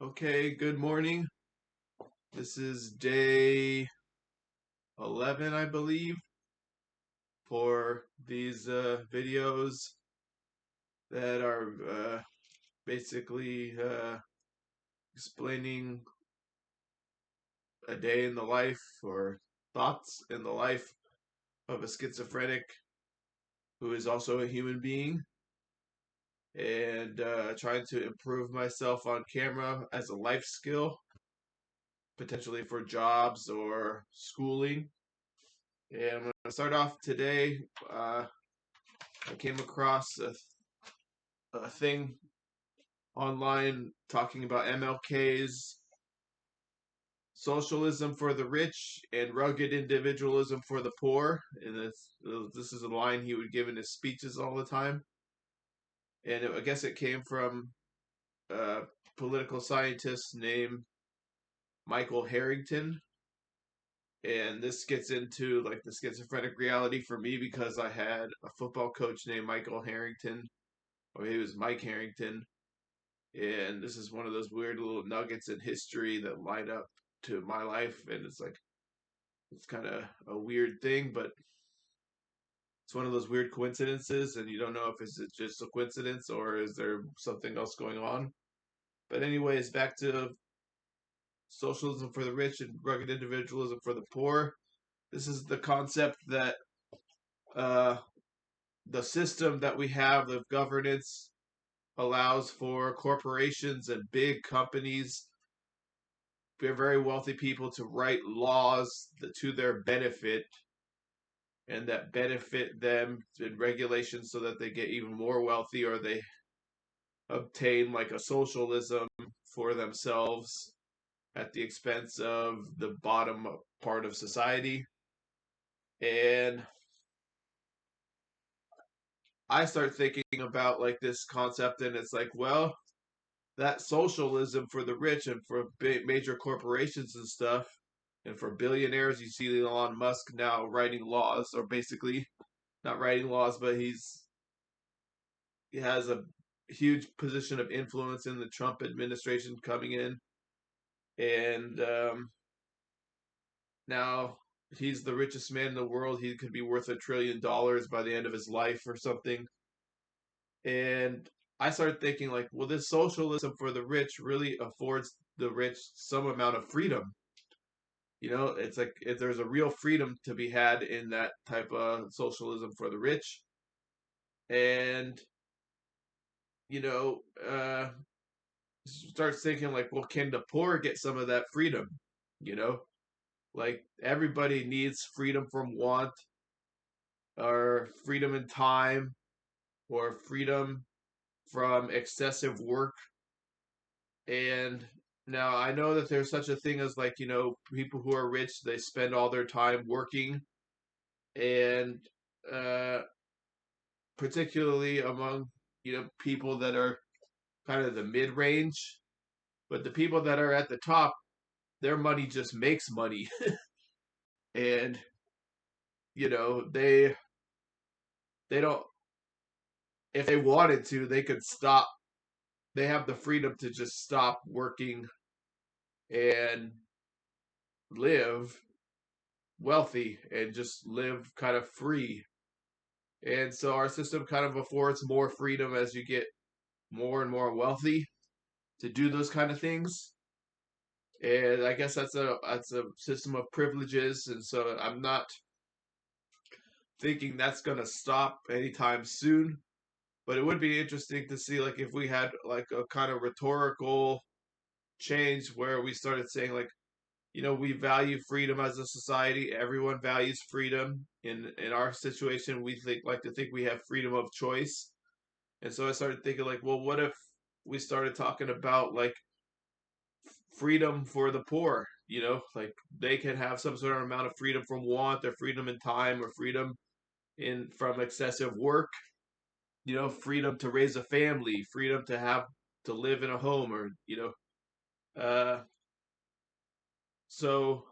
Okay, good morning. This is day 11, I believe, for these videos that are basically explaining a day in the life or thoughts in the life of a schizophrenic who is also a human being, and trying to improve myself on camera as a life skill, potentially for jobs or schooling. And I'm going to start off today. I came across a thing online talking about MLK's socialism for the rich and rugged individualism for the poor. And this is a line he would give in his speeches all the time. And I guess it came from a political scientist named Michael Harrington. And this gets into like the schizophrenic reality for me because I had a football coach named Michael Harrington, or he was Mike Harrington. And this is one of those weird little nuggets in history that line up to my life. And it's like, it's kind of a weird thing, but it's one of those weird coincidences. And you don't know if it's just a coincidence or is there something else going on. But, anyways, back to socialism for the rich and rugged individualism for the poor. This is the concept that uh, the system that we have of governance allows for corporations and big companies, very wealthy people, to write laws to their benefit and that benefit them in regulations so that they get even more wealthy or they obtain like a socialism for themselves at the expense of the bottom part of society. And I start thinking about like this concept, and it's like, well, that socialism for the rich and for major corporations and stuff, and for billionaires, you see Elon Musk now writing laws, or basically not writing laws, but he has a huge position of influence in the Trump administration coming in, and now he's the richest man in the world. He could be worth $1 trillion by the end of his life or something. And I started thinking, like, well, this socialism for the rich really affords the rich some amount of freedom. It's like if there's a real freedom to be had in that type of socialism for the rich, and you know, uh, starts thinking like, well, can the poor get some of that freedom? You know, like everybody needs freedom from want, or freedom in time, or freedom from excessive work. And now I know that there's such a thing as like, people who are rich, they spend all their time working, and uh, particularly among, people that are kind of the mid range. But the people that are at the top, their money just makes money. And, you know, they they don't, if they wanted to, they could stop. They have the freedom to just stop working and live wealthy and just live kind of free. And so our system kind of affords more freedom as you get more and more wealthy to do those kind of things. And I guess that's a system of privileges, and so I'm not thinking that's going to stop anytime soon. But it would be interesting to see like if we had like a kind of rhetorical change where we started saying like, we value freedom as a society. Everyone values freedom. In our situation, we like to think we have freedom of choice. And so I started thinking like, well, what if we started talking about like freedom for the poor? Like they can have some sort of amount of freedom from want, or freedom in time, or freedom in from excessive work. Freedom to raise a family, freedom to live in a home, or uh, so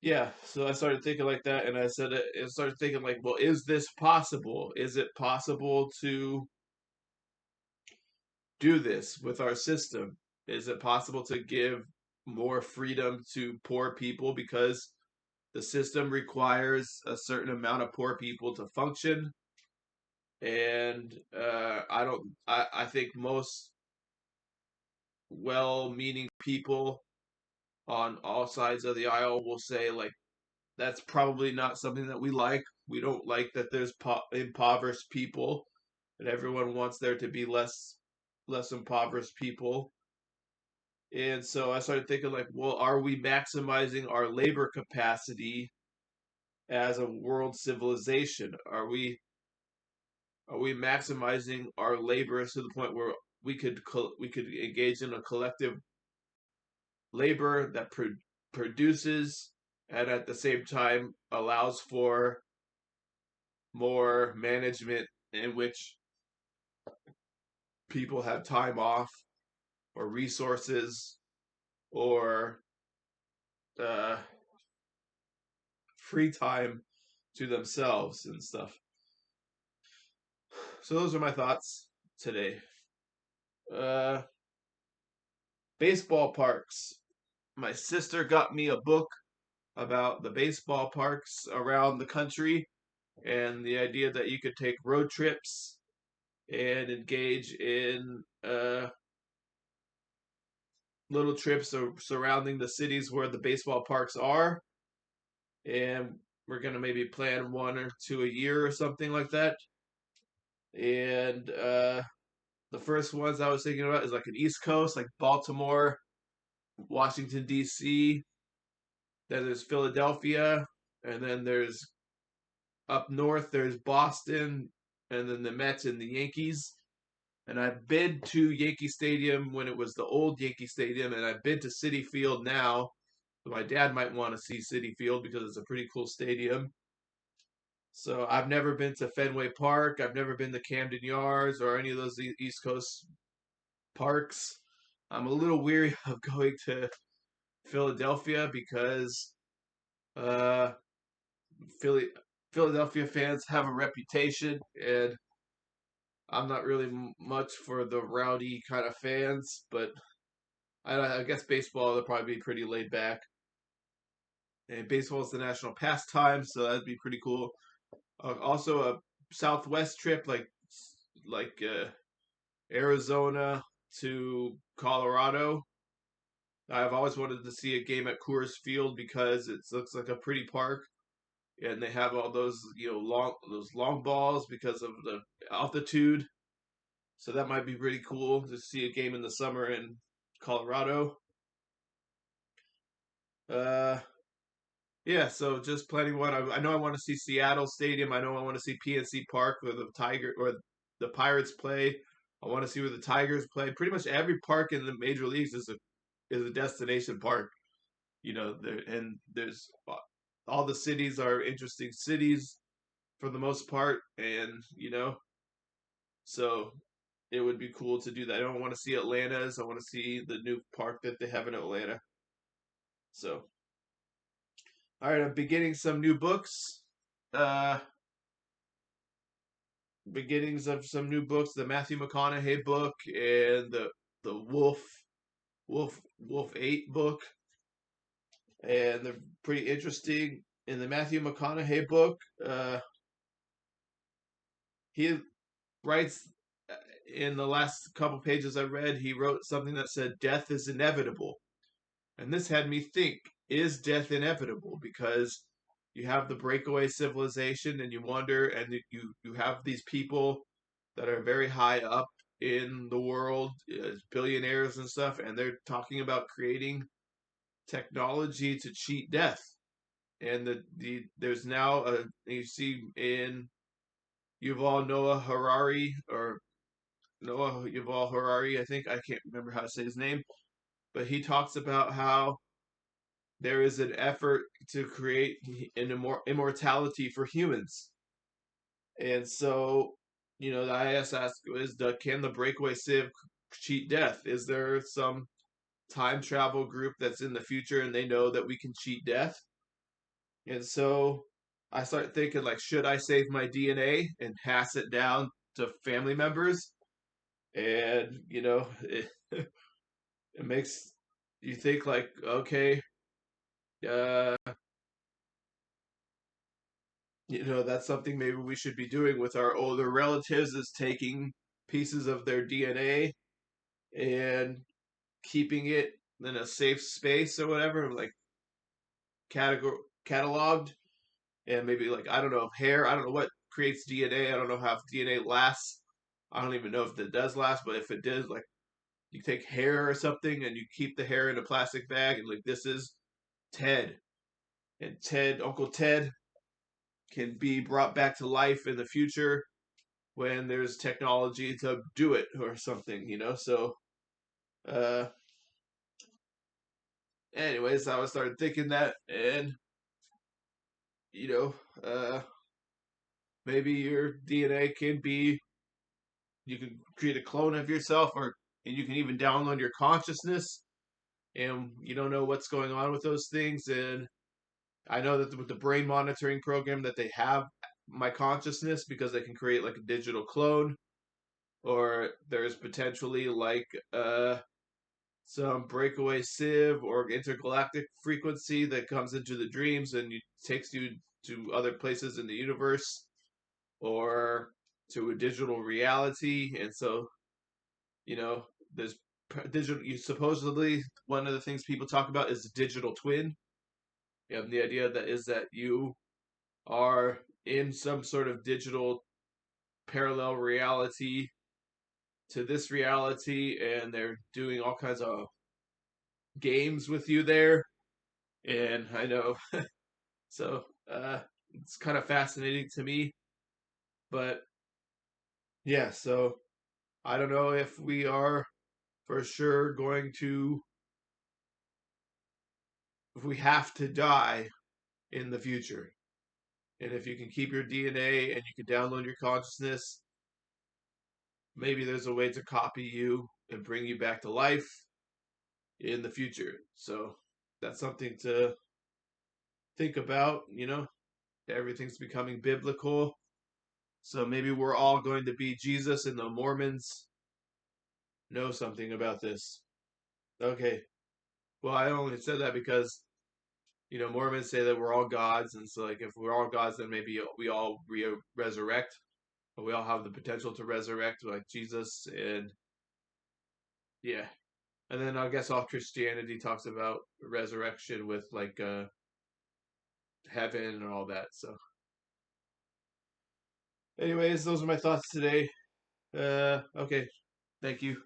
yeah, so I started thinking like that, and I started thinking like, well, is this possible? Is it possible to do this with our system? Is it possible to give more freedom to poor people because the system requires a certain amount of poor people to function? And I don't. I think most well-meaning people on all sides of the aisle will say like that's probably not something that we like. We don't like that there's impoverished people, and everyone wants there to be less impoverished people. And so I started thinking like, well, are we maximizing our labor capacity as a world civilization? Are we maximizing our labor to the point where we could engage in a collective labor that produces and at the same time allows for more management in which people have time off or resources or uh, free time to themselves and stuff. So those are my thoughts today. Uh, Baseball parks. My sister got me a book about the baseball parks around the country and the idea that you could take road trips and engage in little trips surrounding the cities where the baseball parks are. And we're going to maybe plan one or two a year or something like that. And the first ones I was thinking about is like an East Coast, like Baltimore, Washington, D.C. Then there's Philadelphia. And then there's up north, there's Boston. And then the Mets and the Yankees. And I've been to Yankee Stadium when it was the old Yankee Stadium. And I've been to Citi Field now. So my dad might want to see Citi Field because it's a pretty cool stadium. So I've never been to Fenway Park. I've never been to Camden Yards or any of those East Coast parks. I'm a little weary of going to Philadelphia because uh, Philly Philadelphia fans have a reputation, and I'm not really much for the rowdy kind of fans. But I guess baseball they'll probably be pretty laid back, and baseball is the national pastime, so that'd be pretty cool. Also, a Southwest trip like Arizona to Colorado. I've always wanted to see a game at Coors Field because it looks like a pretty park, and they have all those long balls because of the altitude. So that might be pretty cool to see a game in the summer in Colorado. Uh, yeah, so just planning one. I know I want to see Seattle Stadium. I know I want to see PNC Park where the Pirates play. I want to see where the Tigers play. Pretty much every park in the major leagues is a destination park. There's all the cities are interesting cities for the most part, and so it would be cool to do that. I don't want to see Atlanta's. I want to see the new park that they have in Atlanta. So, all right, I'm beginning some new books. Uh, Beginnings of some new books: the Matthew McConaughey book and the Wolf 8 book, and they're pretty interesting. In the Matthew McConaughey book, he writes in the last couple pages I read, he wrote something that said death is inevitable. And this had me think, is death inevitable? Because you have the breakaway civilization and you wonder, and you have these people that are very high up in the world, billionaires and stuff, and they're talking about creating technology to cheat death. And there's now you see in Yuval Noah Harari or Noah Yuval Harari, I think I can't remember how to say his name, but he talks about how there is an effort to create an immortality for humans. And so, the IS asks is can the breakaway civ cheat death? Is there some time travel group that's in the future and they know that we can cheat death? And so I start thinking like, should I save my DNA and pass it down to family members? And it makes you think like, okay, uh, that's something maybe we should be doing with our older relatives, is taking pieces of their DNA and keeping it in a safe space or whatever, like cataloged, and maybe like, I don't know, hair. I don't know what creates DNA. I don't know how DNA lasts. I don't even know if it does last, but if it did, like, you take hair or something and you keep the hair in a plastic bag, and like, this is Ted, and Uncle Ted can be brought back to life in the future when there's technology to do it or something. So, uh, anyways, I started thinking that, and you know, uh, maybe your DNA can be, you can create a clone of yourself, and you can even download your consciousness, and you don't know what's going on with those things. And I know that with the brain monitoring program that they have my consciousness, because they can create like a digital clone, or there's potentially like some breakaway sieve or intergalactic frequency that comes into the dreams and takes you to other places in the universe, or to a digital reality. And so, you know, there's digital. You supposedly, one of the things people talk about is a digital twin. You have the idea that is that you are in some sort of digital parallel reality to this reality, and they're doing all kinds of games with you there. And I know, so it's kind of fascinating to me. But yeah, so I don't know if we are for sure going to, if we have to die in the future. And if you can keep your DNA and you can download your consciousness, maybe there's a way to copy you and bring you back to life in the future. So that's something to think about. Everything's becoming biblical. So maybe we're all going to be Jesus, and the Mormons know something about this. Okay. Well, I only said that because, Mormons say that we're all gods. And so, like, if we're all gods, then maybe we all resurrect. We all have the potential to resurrect, like Jesus. And yeah. And then I guess all Christianity talks about resurrection with like heaven and all that. So, anyways, those are my thoughts today. Okay. Thank you.